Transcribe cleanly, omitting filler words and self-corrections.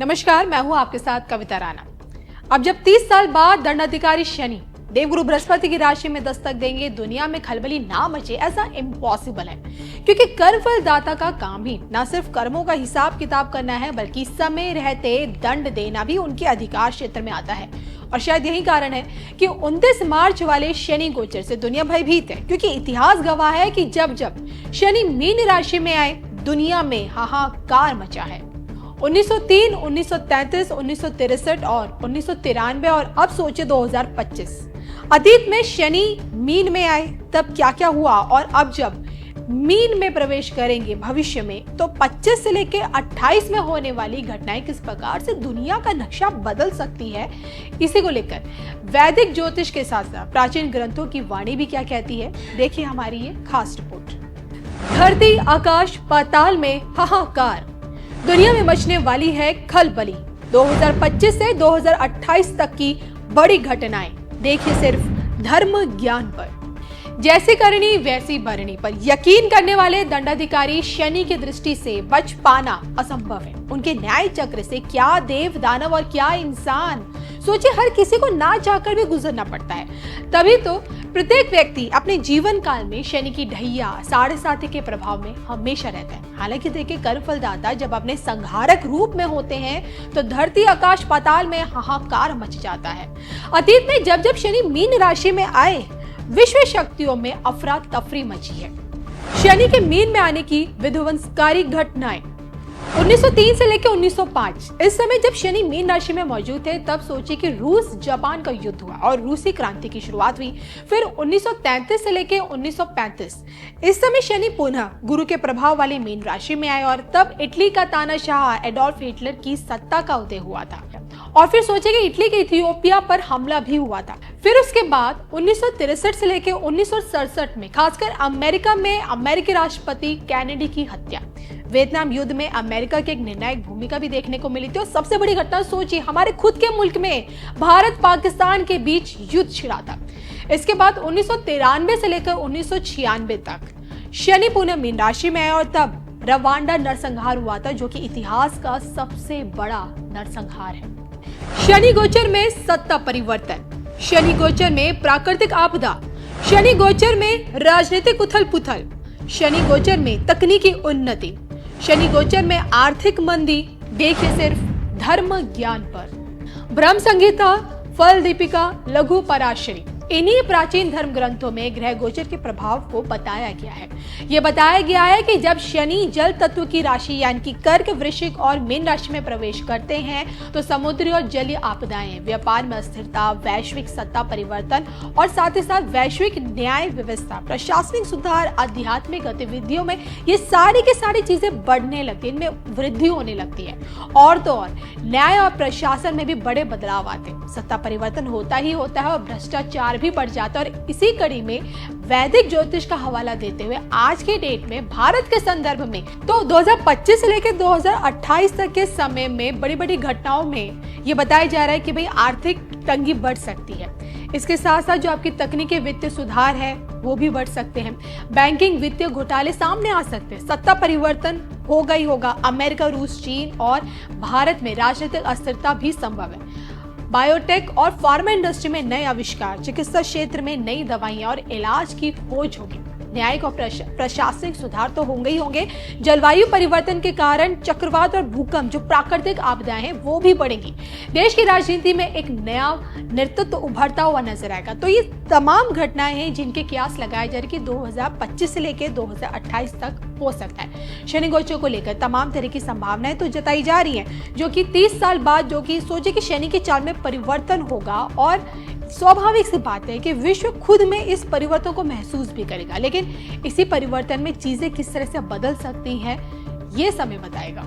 नमस्कार, मैं हूं आपके साथ कविता राणा। अब जब 30 साल बाद दंडाधिकारी शनि देवगुरु बृहस्पति की राशि में दस्तक देंगे, दुनिया में खलबली ना मचे ऐसा इम्पॉसिबल है, क्योंकि कर्मफल दाता का काम ही न सिर्फ कर्मों का हिसाब किताब करना है, बल्कि समय रहते दंड देना भी उनके अधिकार क्षेत्र में आता है। और शायद यही कारण है कि 29 मार्च वाले शनि गोचर से दुनिया भयभीत है, क्योंकि इतिहास गवाह है कि जब जब शनि मीन राशि में आए, दुनिया में हाहाकार मचा है। 1903, 1933, 1963 और 1993 और अब सोचे 2025। अतीत में शनि मीन में आए तब क्या क्या हुआ, और अब जब मीन में प्रवेश करेंगे भविष्य में, तो 25 से लेकर 28 में होने वाली घटनाएं किस प्रकार से दुनिया का नक्शा बदल सकती है, इसी को लेकर वैदिक ज्योतिष के साथ साथ प्राचीन ग्रंथों की वाणी भी क्या कहती है, देखिए हमारी ये खास रिपोर्ट। धरती आकाश पाताल में हाहाकार, दुनिया में मचने वाली है खलबली। 2025 से 2028 तक की बड़ी घटनाएं, देखिए सिर्फ धर्म ज्ञान पर। जैसी करनी वैसी भरनी पर यकीन करने वाले दंडाधिकारी शनि की दृष्टि से बच पाना असंभव है। उनके न्याय चक्र से क्या देव दानव और क्या इंसान, सोचिए हर किसी को ना चाहकर भी गुजरना पड़ता है। तभी तो प्रत्येक व्यक्ति अपने जीवन काल में शनि की ढैया 7.5 के प्रभाव में हमेशा रहता है। हालांकि देखिए, कर्मफलदाता जब अपने संहारक रूप में होते हैं तो धरती आकाश पाताल में हाहाकार मच जाता है। अतीत में जब जब शनि मीन राशि में आए, विश्व शक्तियों में अफरा तफरी मची है। शनि के मीन में आने की विध्वंसकारी घटनाएं 1903 से लेकर 1905। इस समय जब शनि मीन राशि में मौजूद थे, तब सोचिए कि रूस जापान का युद्ध हुआ और रूसी क्रांति की शुरुआत हुई। फिर 1933 से लेकर 1935, इस समय शनि पुनः गुरु के प्रभाव वाले मीन राशि में आए, और तब इटली का तानाशाह एडोल्फ हिटलर की सत्ता का उदय हुआ था। और फिर सोचिए कि इटली के इथियोपिया पर हमला भी हुआ था। फिर उसके बाद 1963 से लेकर 1967 में खासकर अमेरिका में अमेरिकी राष्ट्रपति कैनेडी की हत्या, वियतनाम युद्ध में अमेरिका की एक निर्णायक भूमिका भी देखने को मिली थी। और सबसे बड़ी घटना सोचिए, हमारे खुद के मुल्क में भारत पाकिस्तान के बीच युद्ध छिड़ा था। इसके बाद 1993 से लेकर 1996 तक शनि पुनः मीन राशि में आया, और तब रवांडा नरसंहार हुआ था, जो कि इतिहास का सबसे बड़ा नरसंहार है। शनि गोचर में सत्ता परिवर्तन, शनि गोचर में प्राकृतिक आपदा, शनि गोचर में राजनीतिक उथल पुथल, शनि गोचर में तकनीकी उन्नति, शनि गोचर में आर्थिक मंदी, देखिए सिर्फ धर्म ज्ञान पर। ब्रह्म संहिता, फल दीपिका, लघु पराशरी, इन्हीं प्राचीन धर्म ग्रंथों में ग्रह गोचर के प्रभाव को बताया गया है। यह बताया गया है कि जब शनि जल तत्व की राशि यानी कि कर्क, वृश्चिक और मीन राशि में प्रवेश करते हैं, तो समुद्री और जलीय आपदाएं, व्यापार में अस्थिरता, वैश्विक सत्ता परिवर्तन और साथ ही साथ वैश्विक न्याय व्यवस्था, प्रशासनिक सुधार, आध्यात्मिक गतिविधियों में ये सारी की सारी चीजें बढ़ने लगती है, इनमें वृद्धि होने लगती है। और तो और न्याय और प्रशासन में भी बड़े बदलाव आते हैं, सत्ता परिवर्तन होता ही होता है और भ्रष्टाचार भी बढ़ जाता है। और इसी कड़ी में वैदिक ज्योतिष का हवाला देते हुए आज के डेट में भारत के संदर्भ में तो 2025 से लेकर 2028 तक के समय में बड़ी बड़ी घटनाओं में ये बताया जा रहा है कि भाई आर्थिक तंगी बढ़ सकती है। इसके साथ साथ जो आपकी तकनीकी वित्तीय सुधार है वो भी बढ़ सकते हैं, बैंकिंग वित्तीय घोटाले सामने आ सकते हैं, सत्ता परिवर्तन होगा ही होगा। अमेरिका, रूस, चीन और भारत में राजनीतिक अस्थिरता भी संभव है। बायोटेक और फार्मा इंडस्ट्री में नए आविष्कार, चिकित्सा क्षेत्र में नई दवाइयां और इलाज की खोज होगी। न्यायिक और प्रशासनिक सुधार तो होंगे ही होंगे। जलवायु परिवर्तन के कारण चक्रवात और भूकंप, जो प्राकृतिक आपदाएं हैं, वो भी बढ़ेंगी। देश की राजनीति में एक नया नेतृत्व उभरता हुआ नजर आएगा। तो ये तमाम घटनाएं हैं जिनके कियास लगाए जा रहे कि 2025 से लेकर 2028 तक हो सकता है। शनि गोचर को लेकर तमाम तरह की संभावनाएं तो जताई जा रही हैं, जो कि 30 साल बाद, जो कि सोचे कि शनि की चाल में परिवर्तन होगा, और स्वाभाविक सी बात है कि विश्व खुद में इस परिवर्तन को महसूस भी करेगा। लेकिन इसी परिवर्तन में चीजें किस तरह से बदल सकती हैं, ये समय बताएगा।